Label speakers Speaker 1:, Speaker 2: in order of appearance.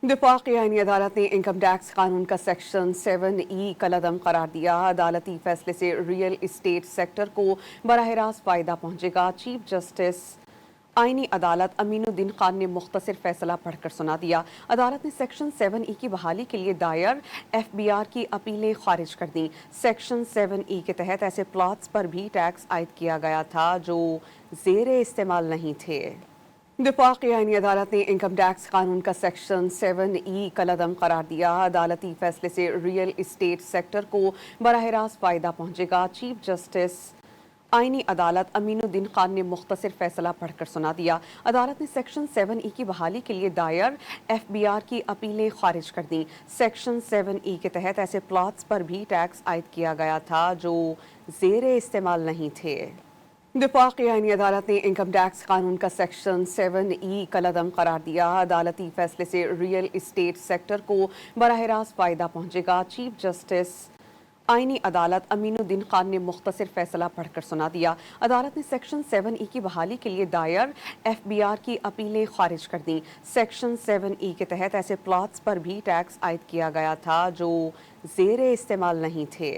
Speaker 1: वफाकी आईनी अदालत ने इनकम टैक्स कानून का सेक्शन 7E कलअदम करार दिया। अदालती फैसले से रियल इस्टेट सेक्टर को बराह रास्त फायदा पहुंचेगा। चीफ जस्टिस आईनी अदालत अमीनुद्दीन खान ने मुख्तसर फैसला पढ़कर सुना दिया। अदालत ने सेक्शन 7E की बहाली के लिए दायर FBR की अपीलें खारिज कर दी। सेक्शन 7E के तहत ऐसे प्लॉट्स पर भी टैक्स आयद किया गया था जो ज़ेरे इस्तेमाल नहीं थे। वफाकी आईनी अदालत ने इनकम टैक्स कानून का सेक्शन 7E कलअदम करार दिया। अदालती फैसले से रियल इस्टेट सेक्टर को बराह रास्त फायदा पहुंचेगा। चीफ जस्टिस आईनी अदालत अमीनुद्दीन खान ने मुख्तसर फैसला पढ़कर सुना दिया। अदालत ने सेक्शन 7E की बहाली के लिए दायर FBR की अपीलें खारिज कर दी। सेक्शन 7E के तहत ऐसे प्लॉट्स पर भी टैक्स आयद किया गया था जो ज़ेरे इस्तेमाल नहीं थे। वफाकी आईनी अदालत ने इनकम टैक्स कानून का सेक्शन 7E कलअदम करार दिया। अदालती फैसले से रियल इस्टेट सेक्टर को बराह रास्त फायदा पहुंचेगा। चीफ जस्टिस आईनी अदालत अमीनुद्दीन खान ने मुख्तसर फैसला पढ़कर सुना दिया। अदालत ने सेक्शन 7E की बहाली के लिए दायर FBR की अपीलें खारिज कर दी। सेक्शन 7E के तहत ऐसे प्लॉट्स पर भी टैक्स आयद किया गया था जो ज़ेरे इस्तेमाल नहीं थे।